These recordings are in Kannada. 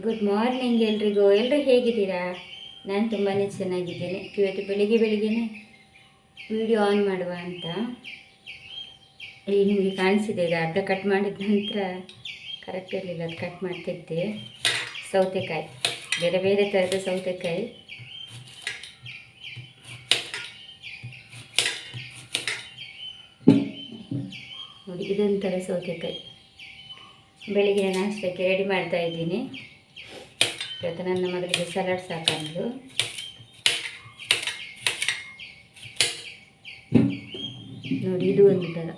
ಗುಡ್ ಮಾರ್ನಿಂಗ್ ಎಲ್ರಿಗೂ. ಎಲ್ಲರೂ ಹೇಗಿದ್ದೀರಾ? ನಾನು ತುಂಬಾ ಚೆನ್ನಾಗಿದ್ದೇನೆ. ಇವತ್ತು ಬೆಳಿಗ್ಗೆ ವಿಡಿಯೋ ಆನ್ ಮಾಡುವ ಅಂತ ನಿಮಗೆ ಕಾಣಿಸಿದೆ. ಈಗ ಅರ್ಧ ಕಟ್ ಮಾಡಿದ ನಂತರ ಕರೆಕ್ಟ್ ಇರಲಿಲ್ಲ, ಅದು ಕಟ್ ಮಾಡ್ತಿದ್ದೆ. ಸೌತೆಕಾಯಿ, ಬೇರೆ ಬೇರೆ ಥರದ ಸೌತೆಕಾಯಿ. ನೋಡಿ, ಇದೊಂಥರ ಸೌತೆಕಾಯಿ. ಬೆಳಿಗ್ಗೆ ನಾಷ್ಟಕ್ಕೆ ರೆಡಿ ಮಾಡ್ತಾ ಇದ್ದೀನಿ. ಇವತ್ತು ನನ್ನ ಮಗಳಿಗೆ ಸಲಾಡ್ ಸಾಕಂದು. ನೋಡಿ, ಇದು ಒಂದು ಥರ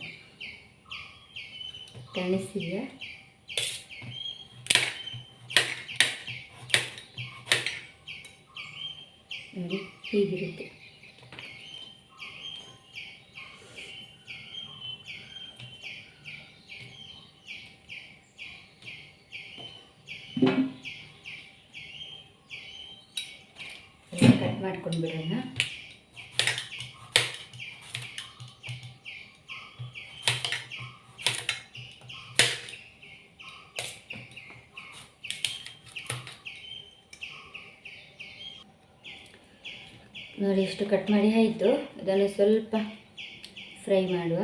ಕಾಣಿಸ್ತಿದೆಯಾ? ನೋಡಿ, ಹೀಗಿರುತ್ತೆ. ಕಟ್ ಮಾಡ್ಕೊಂಡು ಬಿಡೋಣ. ನೋಡಿ, ಎಷ್ಟು ಕಟ್ ಮಾಡಿ ಆಯಿತು. ಇದನ್ನು ಸ್ವಲ್ಪ ಫ್ರೈ ಮಾಡುವ.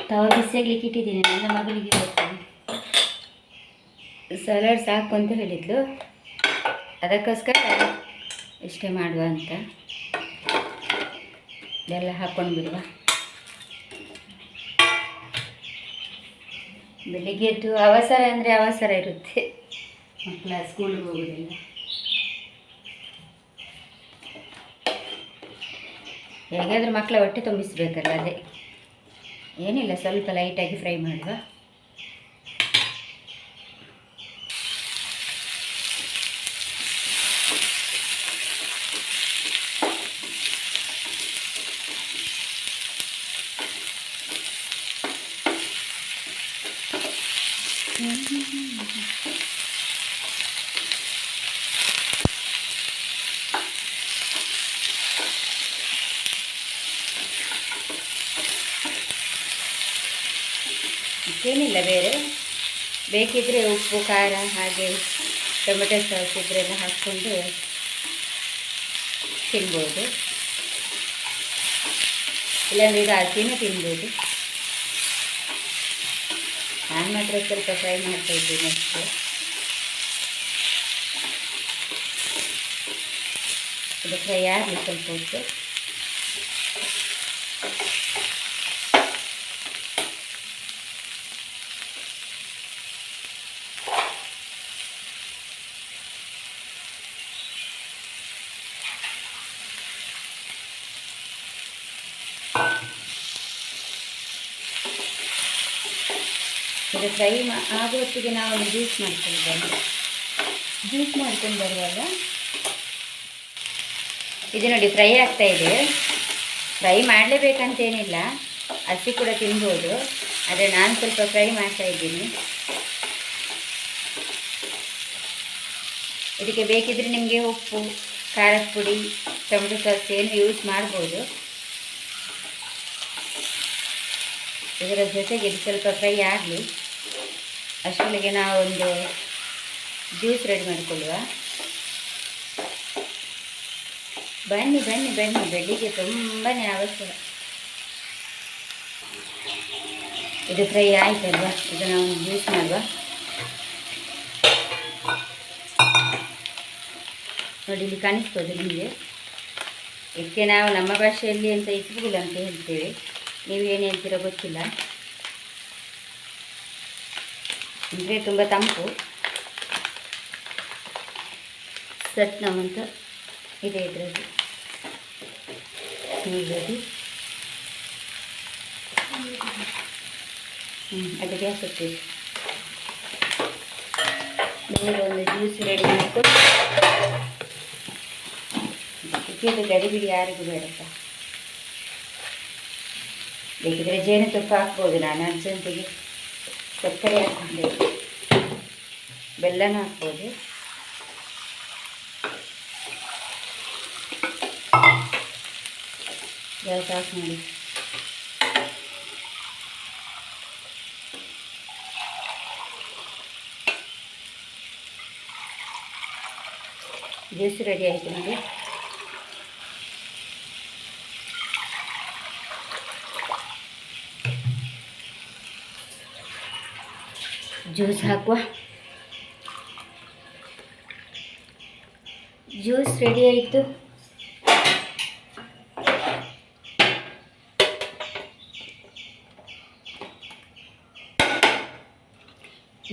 ತವ ಬಿಸಿಯಾಗ್ಲಿಕ್ಕೆ ಇಟ್ಟಿದ್ದೀನಿ. ನನ್ನ ಮಗಳಿಗೆ ಸಲಾಡ್ ಸಾಕು ಅಂತ ಹೇಳಿದ್ಲು, ಅದಕ್ಕೋಸ್ಕರ ಇಷ್ಟೇ ಮಾಡುವ ಅಂತ ಇದೆಲ್ಲ ಹಾಕ್ಕೊಂಡು ಬಿಡುವ. ಬೆಳಿಗ್ಗೆದ್ದು ಅವಸರ ಅಂದರೆ ಅವಸರ ಇರುತ್ತೆ, ಮಕ್ಕಳ ಸ್ಕೂಲಿಗೆ ಹೋಗೋದಿಲ್ಲ. ಹೇಗಾದರೂ ಮಕ್ಕಳ ಹೊಟ್ಟೆ ತುಂಬಿಸ್ಬೇಕಲ್ಲ, ಅದೇ. ಏನಿಲ್ಲ, ಸ್ವಲ್ಪ ಲೈಟಾಗಿ ಫ್ರೈ ಮಾಡುವ. ಏನಿಲ್ಲ, ಬೇರೆ ಬೇಕಿದ್ದರೆ ಉಪ್ಪು, ಖಾರ, ಹಾಗೆ ಟೊಮೆಟೊ ಸಾಸ್ ಇದ್ರೆಲ್ಲ ಹಾಕ್ಕೊಂಡು ತಿನ್ಬೋದು. ಇಲ್ಲಾಂದರೆ ಇದು ಹಸಿನೂ ತಿನ್ಬೋದು. ನಾನು ಮಾತ್ರ ಸ್ವಲ್ಪ ಫ್ರೈ ಮಾಡ್ತಾಯಿದ್ದೀನಿ ಅಷ್ಟೇ. ಇದು ಫ್ರೈ ಆಗಲಿ ಸ್ವಲ್ಪ ಹೊತ್ತು. ಇದು ಫ್ರೈ ಆಗುವತ್ತಿಗೆ ನಾವೊಂದು ಜ್ಯೂಸ್ ಮಾಡ್ಕೊಂಡು ಬರುವಾಗ ಇದು ನೋಡಿ ಫ್ರೈ ಆಗ್ತಾಯಿದೆ. ಫ್ರೈ ಮಾಡಲೇಬೇಕಂತೇನಿಲ್ಲ, ಹಸಿ ಕೂಡ ತಿನ್ಬೋದು. ಆದರೆ ನಾನು ಸ್ವಲ್ಪ ಫ್ರೈ ಮಾಡ್ತಾಯಿದ್ದೀನಿ. ಇದಕ್ಕೆ ಬೇಕಿದ್ರೆ ನಿಮಗೆ ಉಪ್ಪು, ಖಾರದ ಪುಡಿ, ಟೊಮೆಟೊ ಸಾಸ್ ಏನು ಯೂಸ್ ಮಾಡ್ಬೋದು. ಇದರ ಜೊತೆಗೆ ಇದು ಸ್ವಲ್ಪ ಫ್ರೈ ಆಗಲಿ. ಅಷ್ಟರೊಳಗೆ ನಾವೊಂದು ಜ್ಯೂಸ್ ರೆಡಿ ಮಾಡಿಕೊಳ್ಳುವ. ಬನ್ನಿ ಬನ್ನಿ ಬನ್ನಿ, ಬೆಳಿಗ್ಗೆ ತುಂಬಾ ಅವಸರ. ಇದು ಫ್ರೈ ಆಯ್ತಲ್ವಾ, ಇದು ನಾವು ಜ್ಯೂಸ್ ಮಾಡುವ. ನೋಡಿ, ಇಲ್ಲಿ ಕಾಣಿಸ್ಬೋದು ನಿಮಗೆ. ಇದಕ್ಕೆ ನಾವು ನಮ್ಮ ಭಾಷೆಯಲ್ಲಿ ಅಂತ ಇಸ್ಬುಗುಲ್ ಅಂತ ಹೇಳ್ತೇವೆ. ನೀವು ಏನು ಹೇಳ್ತೀರೋ ಗೊತ್ತಿಲ್ಲ. ಅಂದರೆ ತುಂಬ ತಂಪು. ಸಟ್ನಮ್ ಅಂತ ಇದೆ ಇದರಲ್ಲಿ. ನೋಡಿ, ಅದು ಗ್ಯಾಸ್ ಹಚ್ಚಿದೆ. ಬೇರೆ ಒಂದು ಜ್ಯೂಸ್ ರೆಡಿ ಮಾಡಿಕೊಂಡು ಇದು ಗಡಿಬಿಡಿ ಯಾರಿಗೂ ಬೇಡಪ್ಪ. ಬೇಕಿದ್ರೆ ಜೇನುತುಪ್ಪ ಹಾಕ್ಬೋದು. ನಾನು ಅರ್ಜೆಂಟಿಗೆ ಸಕ್ಕರೆ ಹಾಕ್ಕೊಂಡೆ, ಬೆಲ್ಲನೂ ಹಾಕ್ಬೋದು. ಗ್ಯಾಸ್ ಆಫ್ ಮಾಡಿ. ಜ್ಯೂಸ್ ರೆಡಿ ಆಯಿತು ನೋಡಿ. ಜ್ಯೂಸ್ ಹಾಕುವ. ಜ್ಯೂಸ್ ರೆಡಿ ಆಯಿತು.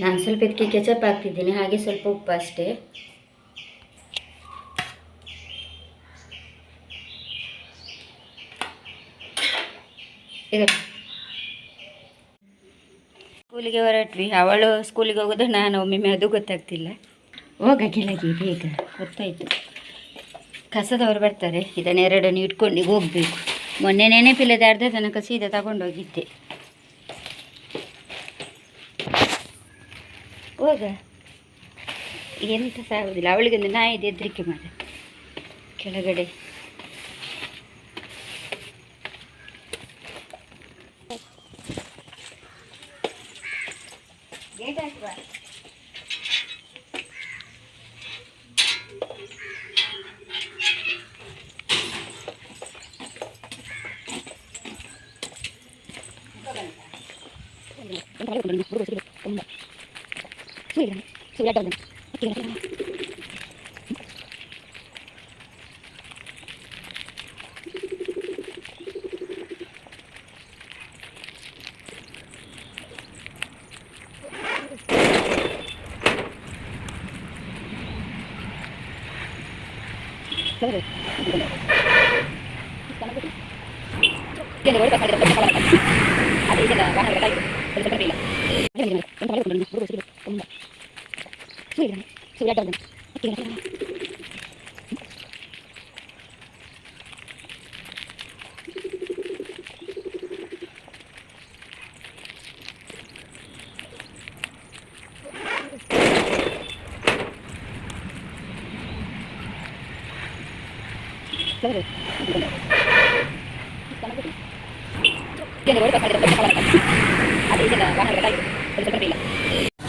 ನಾನು ಸ್ವಲ್ಪ ಇದಕ್ಕೆ ಕೆಚಪ್ ಹಾಕ್ತಿದ್ದೀನಿ, ಹಾಗೆ ಸ್ವಲ್ಪ ಉಪ್ಪು ಅಷ್ಟೇ. ಸ್ಕೂಲಿಗೆ ಹೊರಟ್ವಿ. ಅವಳು ಸ್ಕೂಲಿಗೆ ಹೋಗೋದು, ನಾನು ಒಮ್ಮೊಮ್ಮೆ ಅದು ಗೊತ್ತಾಗ್ತಿಲ್ಲ. ಹೋಗ ಕೆಳಗೆ ಬೇಗ, ಗೊತ್ತಾಯಿತು. ಕಸದವರು ಬರ್ತಾರೆ, ಇದನ್ನೆರಡನ್ನು ಇಟ್ಕೊಂಡು ಹೋಗಬೇಕು. ಮೊನ್ನೆ ನೆನಪಿಲ್ಲದೆ ಅರ್ಧ ತನಕ ಸೀದಾ ತಗೊಂಡೋಗಿದ್ದೆ. ಹೋಗ, ಎಂತ ಸಹ ಆಗೋದಿಲ್ಲ. ಅವಳಿಗೊಂದು ನಾಯಿದೆ ಹೆದರಿಕೆ ಮಾಡ. ಕೆಳಗಡೆ ಗೇಟ್ ಹಾಕುವ.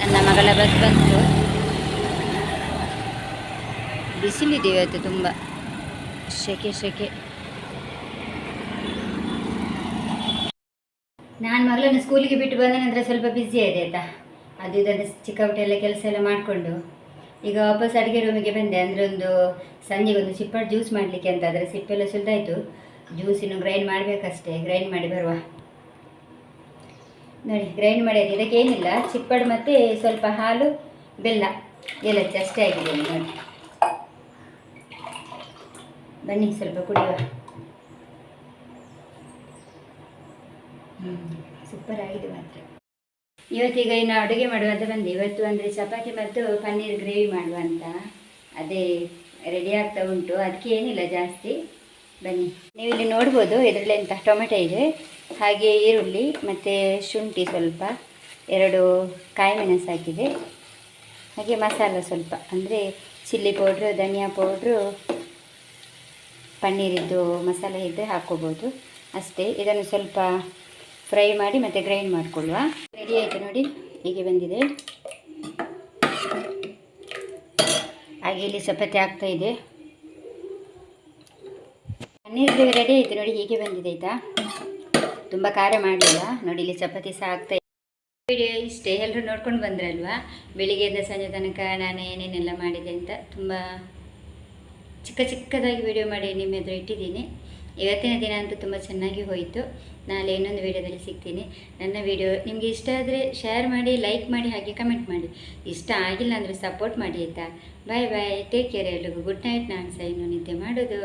ನನ್ನ ಮಗಳ ಬಸ್ ಬಂತು. ಬಿಸಿಲಿದೆ ಇವತ್ತು, ತುಂಬ ಸೆಕೆ. ನಾನು ಮಗಳನ್ನು ಸ್ಕೂಲಿಗೆ ಬಿಟ್ಟು ಬಂದ ನಂತರ ಸ್ವಲ್ಪ ಬ್ಯುಸಿ ಆಯಿದೆ ಆಯಿತಾ. ಅದು ಇದನ್ನು ಚಿಕ್ಕ ಪುಟ್ಟ ಎಲ್ಲ ಕೆಲಸ ಎಲ್ಲ ಮಾಡಿಕೊಂಡು ಈಗ ವಾಪಸ್ ಅಡುಗೆ ರೂಮಿಗೆ ಬಂದೆ. ಅಂದರೆ ಒಂದು ಸಂಜೆಗೆ ಒಂದು ಚಿಪ್ಪಟ್ಟು ಜ್ಯೂಸ್ ಮಾಡಲಿಕ್ಕೆ ಅಂತ. ಅದರ ಸಿಪ್ಪೆಲ್ಲ ಸುಲಿದಾಯಿತು. ಜ್ಯೂಸ್ ಇನ್ನು ಗ್ರೈಂಡ್ ಮಾಡಬೇಕಷ್ಟೇ. ಗ್ರೈಂಡ್ ಮಾಡಿ ಬರುವ ನೋಡಿ. ಗ್ರೈಂಡ್ ಮಾಡಿ ಆಯಿತು. ಇದಕ್ಕೇನಿಲ್ಲ, ಚಿಪ್ಪಡು ಮತ್ತು ಸ್ವಲ್ಪ ಹಾಲು, ಬೆಲ್ಲ, ಏಲಕ್ಕಿ ಅಷ್ಟೇ ಆಗಿದೆ ನೋಡಿ. ಬನ್ನಿ ಸ್ವಲ್ಪ ಕುಡಿಯುವ. ಸೂಪರ್ ಆಗಿದೆ ಮಾತ್ರ. ಇವತ್ತೀಗ ಇನ್ನು ಅಡುಗೆ ಮಾಡುವಂತ ಬಂದೆ. ಇವತ್ತು ಅಂದರೆ ಚಪಾತಿ ಮತ್ತು ಪನ್ನೀರ್ ಗ್ರೇವಿ ಮಾಡುವ ಅಂತ. ಅದೇ ರೆಡಿ ಆಗ್ತಾ ಉಂಟು. ಅದಕ್ಕೆ ಏನಿಲ್ಲ ಜಾಸ್ತಿ. ಬನ್ನಿ, ನೀವು ಇಲ್ಲಿ ನೋಡ್ಬೋದು. ಇದರಲ್ಲಿ ಎಂತ ಟೊಮೆಟೊ ಇದೆ, ಹಾಗೆ ಈರುಳ್ಳಿ ಮತ್ತು ಶುಂಠಿ ಸ್ವಲ್ಪ, 2 ಕಾಯಿ ಮೆಣಸು ಹಾಕಿದೆ, ಹಾಗೆ ಮಸಾಲ ಸ್ವಲ್ಪ, ಅಂದರೆ ಚಿಲ್ಲಿ ಪೌಡ್ರು, ಧನಿಯಾ ಪೌಡ್ರು, ಪನ್ನೀರಿದ್ದು ಮಸಾಲ ಇದ್ದರೆ ಹಾಕ್ಕೋಬೋದು ಅಷ್ಟೇ. ಇದನ್ನು ಸ್ವಲ್ಪ ಫ್ರೈ ಮಾಡಿ ಮತ್ತು ಗ್ರೈಂಡ್ ಮಾಡಿಕೊಳ್ಳುವ. ರೆಡಿ ಆಯಿತು ನೋಡಿ, ಹೀಗೆ ಬಂದಿದೆ. ಹಾಗೆ ಇಲ್ಲಿ ಚಪಾತಿ ಆಗ್ತಾ ಇದೆ. ಪನ್ನೀರ್ ಗ್ರೇವಿ ರೆಡಿ ಆಯಿತು ನೋಡಿ, ಹೀಗೆ ಬಂದಿದೆ ಆಯಿತಾ. ತುಂಬ ಖಾರ ಮಾಡಲಿಲ್ಲ ನೋಡಿ. ಇಲ್ಲಿ ಚಪಾತಿ ಸಹ ಆಗ್ತಾ ಇದೆ. ವಿಡಿಯೋ ಇಷ್ಟೇ. ಎಲ್ಲರೂ ನೋಡ್ಕೊಂಡು ಬಂದ್ರಲ್ವಾ, ಬೆಳಿಗ್ಗೆಯಿಂದ ಸಂಜೆ ತನಕ ನಾನು ಏನೇನೆಲ್ಲ ಮಾಡಿದೆ ಅಂತ ತುಂಬ ಚಿಕ್ಕದಾಗಿ ವಿಡಿಯೋ ಮಾಡಿ ನಿಮ್ಮ ಎದುರು ಇಟ್ಟಿದ್ದೀನಿ. ಇವತ್ತಿನ ದಿನ ಅಂತೂ ತುಂಬ ಚೆನ್ನಾಗಿ ಹೋಯಿತು. ನಾಳೆ ಇನ್ನೊಂದು ವಿಡಿಯೋದಲ್ಲಿ ಸಿಗ್ತೀನಿ. ನನ್ನ ವಿಡಿಯೋ ನಿಮಗೆ ಇಷ್ಟ ಆದರೆ ಶೇರ್ ಮಾಡಿ, ಲೈಕ್ ಮಾಡಿ, ಹಾಗೆ ಕಮೆಂಟ್ ಮಾಡಿ. ಇಷ್ಟ ಆಗಿಲ್ಲ ಅಂದರೆ ಸಪೋರ್ಟ್ ಮಾಡಿ ಆಯಿತಾ. ಬಾಯ್ ಬಾಯ್, ಟೇಕ್ ಕೇರ್ ಎಲ್ರಿಗೂ. Good night. ನಾನು ಸಹ ಇನ್ನು ನಿದ್ದೆ ಮಾಡೋದು.